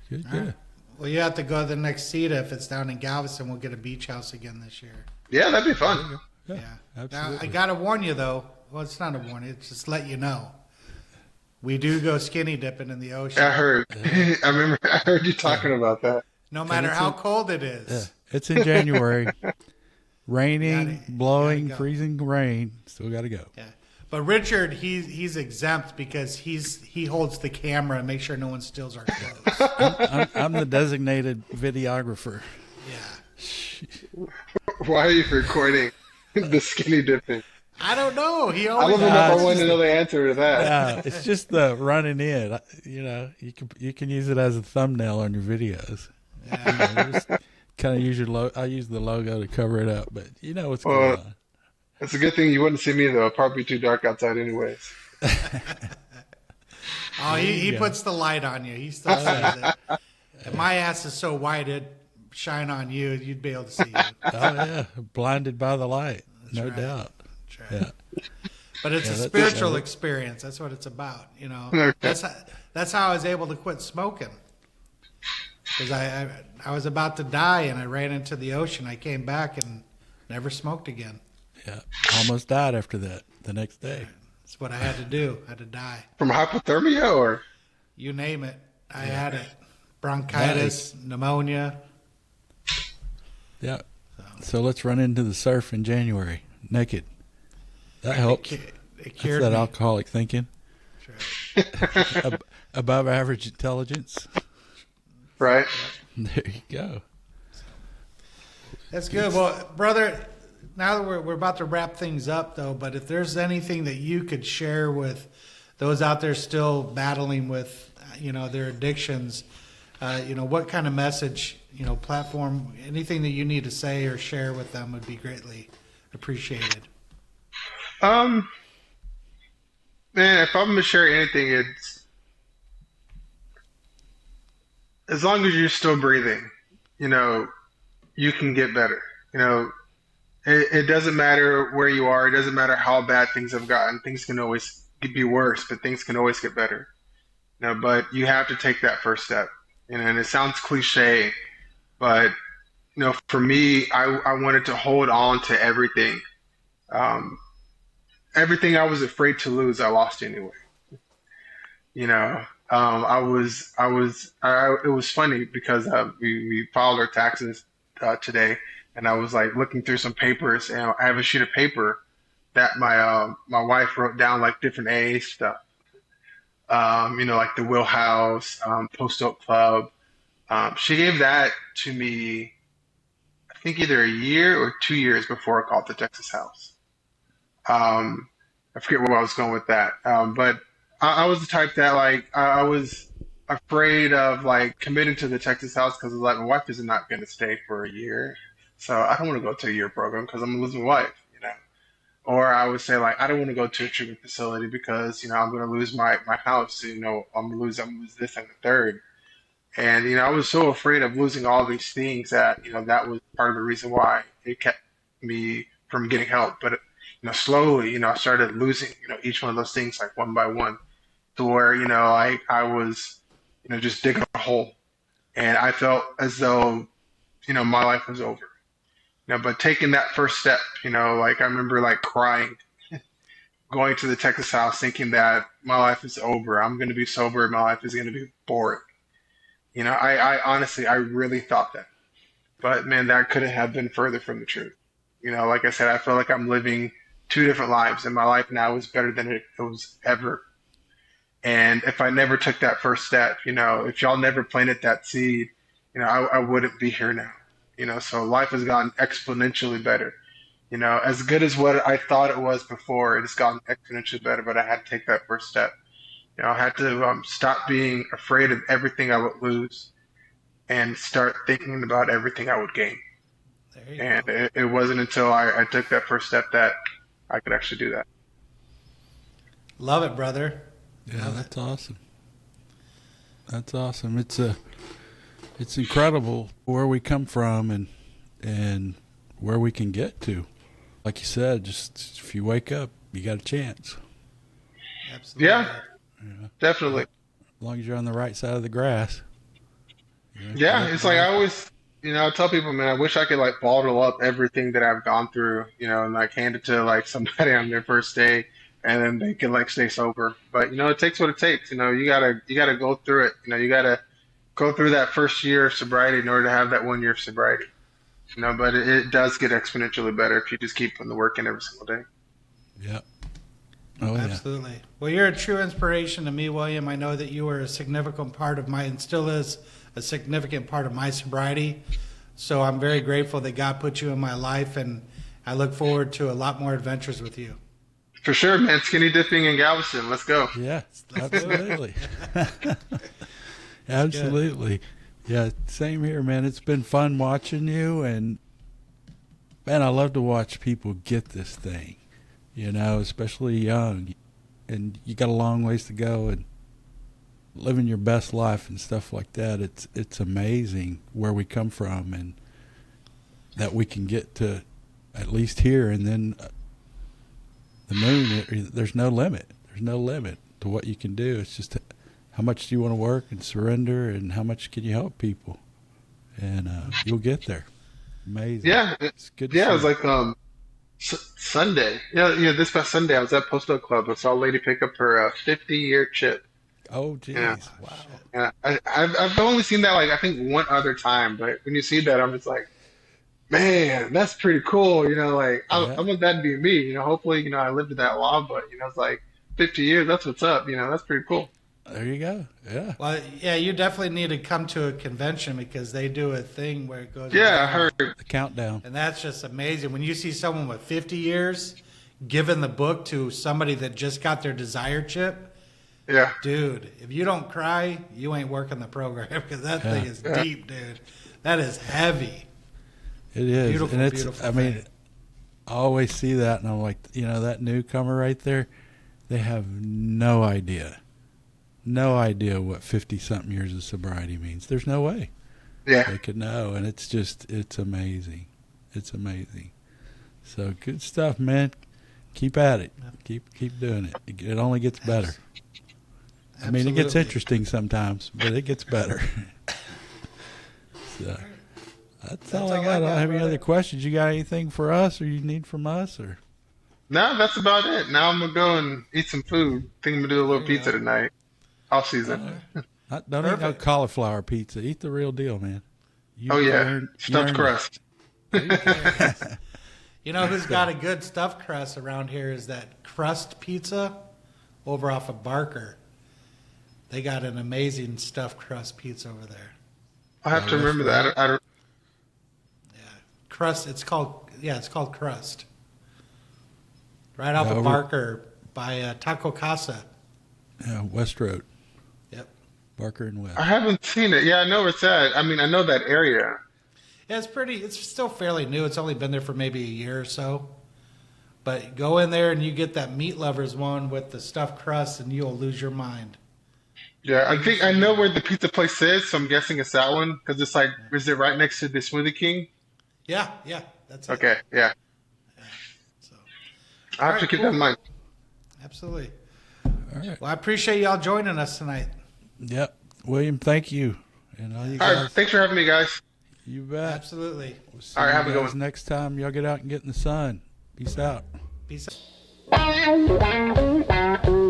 good, All right. good. Well, you have to go to the next CETA if it's down in Galveston. We'll get a beach house again this year. Yeah, that'd be There fun. you go. Yeah, Yeah. Now, I absolutely. got to warn you, though. Well, it's not a warning. It's just let you know. We do go skinny dipping in the I ocean, heard. Yeah, I remember. I heard you yeah. talking about that. no And matter it's how in cold it yeah, is. it's in January, You raining, gotta blowing, go. freezing rain. Still got to go. Yeah. But Richard, he's exempt because he holds the camera and makes sure no one steals our clothes. I'm the designated videographer. Yeah. Why are you recording the skinny dipping? I don't know. He I always don't even know if I it's want just to know the answer to that. it's just the running in. You can use it as a thumbnail on your videos. Yeah. Just kind of use your I use the logo to cover it up, but you know what's going Well, on. it's a good thing you wouldn't see me though. It'd probably be too dark outside anyways. Oh, There he you go. puts the light on you. He still sees it. And my ass is so white it'd shine on you, you'd be able to see you. Oh yeah, blinded by the light, no right. doubt. That's right. Yeah, But it's yeah, a that's spiritual yeah, experience. That's what it's about. Okay. That's how I was able to quit smoking. Because I was about to die and I ran into the ocean. I came back and never smoked again. yeah. Almost died after that. The next day. That's what I had to do. I had to die. From hypothermia or You name it. I had it. Bronchitis, pneumonia. Yeah. So let's run into the surf in January naked. That helps. It That's cured that me. alcoholic thinking. That's right. Above average intelligence. right? There you go. That's good. Well, brother, now that we're about to wrap things up, though, but if there's anything that you could share with those out there still battling with, their addictions, what kind of message, platform, anything that you need to say or share with them would be greatly appreciated. Um, Man, if I'm gonna share anything, it's as long as you're still breathing, you know, you can get better. You know, it doesn't matter where you are. It doesn't matter how bad things have gotten. Things can always be worse, but things can always get better. But you have to take that first step. And it sounds cliche, but for me, I wanted to hold on to everything. Um, Everything I was afraid to lose, I lost anyway. It was funny because we filed our taxes today, and I was like looking through some papers, and I have a sheet of paper that my wife wrote down like different AA stuff. Like the Wheelhouse, Post Oak Club. She gave that to me, I think either a year or 2 years before I called the Texas House. Um, I forget where I was going with that. But I was the type that like I was afraid of like committing to the Texas House because like my wife is not going to stay for a year, so I don't want to go to a year program because I'm gonna lose my wife. Or I would say like I don't want to go to a treatment facility because I'm going to lose my house. I'm gonna lose this and the third. And I was so afraid of losing all these things that that was part of the reason why it kept me from getting help. But slowly, I started losing each one of those things like one by one, to where I was just digging a hole, and I felt as though my life was over. But taking that first step, like I remember like crying, going to the Texas House, thinking that my life is over. I'm going to be sober. My life is going to be boring. I honestly, I really thought that. But man, that couldn't have been further from the truth. Like I said, I feel like I'm living two different lives, and my life now is better than it was ever. And if I never took that first step, if y'all never planted that seed, I wouldn't be here now. So life has gotten exponentially better. As good as what I thought it was before, it has gotten exponentially better, but I had to take that first step. I had to stop being afraid of everything I would lose and start thinking about everything I would gain. There you And go. it wasn't until I took that first step that I could actually do that. Love it, brother. Yeah, that's awesome. That's awesome. It's incredible where we come from and where we can get to. Like you said, just if you wake up, you got a chance. Absolutely. Yeah, You definitely. as long as you're on the right side of the grass. Yeah, it's like I always, I tell people, man, I wish I could like bottle up everything that I've gone through, and like hand it to like somebody on their first day, and then they can like stay sober. But it takes what it takes. You gotta go through it. You gotta go through that first year of sobriety in order to have that 1 year of sobriety. But it does get exponentially better if you just keep putting the work in every single day. Yeah. Oh, yeah. Absolutely. Well, you're a true inspiration to me, William. I know that you were a significant part of my, and still is a significant part of my sobriety. So I'm very grateful that God put you in my life, and I look forward to a lot more adventures with you. For sure, man. Skinny dipping in Galveston. Let's go. Yeah, absolutely. Absolutely. Yeah, same here, man. It's been fun watching you, and man, I love to watch people get this thing, especially young. And you got a long ways to go and living your best life and stuff like that. It's amazing where we come from and that we can get to at least here, and then the moon. There's no limit. There's no limit to what you can do. It's just how much do you want to work and surrender, and how much can you help people, and you'll get there. Amazing. Yeah, It's good to yeah. It was see. like Sunday. Yeah, this past Sunday I was at Post Oak Club. I saw a lady pick up her 50-year chip. Oh, Yeah, geez. Wow. yeah. I've only seen that like I think one other time, but when you see that, I'm just like, man, that's pretty cool. Like I Yeah. want that to be me. Hopefully, I lived to that long, but it's like 50 years. That's what's up. That's pretty cool. There you go. Yeah. Well, yeah, you definitely need to come to a convention because they do a thing where it goes Yeah, I around. heard. The countdown. And that's just amazing. When you see someone with 50 years giving the book to somebody that just got their desire chip, Yeah, dude, if you don't cry, you ain't working the program because that Yeah. thing is deep, dude. That is heavy. It is. Beautiful, And it's, beautiful I mean, thing. I always see that and I'm like, that newcomer right there, they have no idea. No idea what 50-something years of sobriety means. There's no way yeah. they could know. And it's amazing. It's amazing. So good stuff, man. Keep at it. Keep doing it. It only gets better. I mean, it gets Absolutely. interesting sometimes, but it gets better. So that's all I got. I don't have any brother. other questions. You got anything for us, or you need from us, or? No, that's about it. Now I'm gonna go and eat some food. Think I'm gonna do a little There you pizza go. tonight. Off season. Don't eat no Perfect. cauliflower pizza. Eat the real deal, man. You Oh yeah, earned- you stuffed earned crust. You know who's got a good stuffed crust around here is that Crust Pizza over off of Barker. They got an amazing stuffed crust pizza over there. I have to remember that. I don't. Yeah, crust. It's called Crust. Right off Yeah, of over- Barker by Taco Casa. Yeah, West Road, Yep. Barker and West. I haven't seen it. Yeah, I know where it's at. I mean, I know that area. Yeah, it's pretty. It's still fairly new. It's only been there for maybe a year or so. But go in there and you get that meat lovers one with the stuffed crust, and you'll lose your mind. Yeah, I think I know where the pizza place is, so I'm guessing it's that one because it's like, is it right next to the Smoothie King? Yeah, that's it. Okay, yeah. So, I have All to right, keep cool. that in mind. absolutely. All right. Well, I appreciate y'all joining us tonight. Yep. William, thank you. And all you All right, guys, thanks for having me, guys. you bet. Absolutely. We'll see All right, you have a good guys one. next time. Y'all get out and get in the sun. Peace out. Peace out.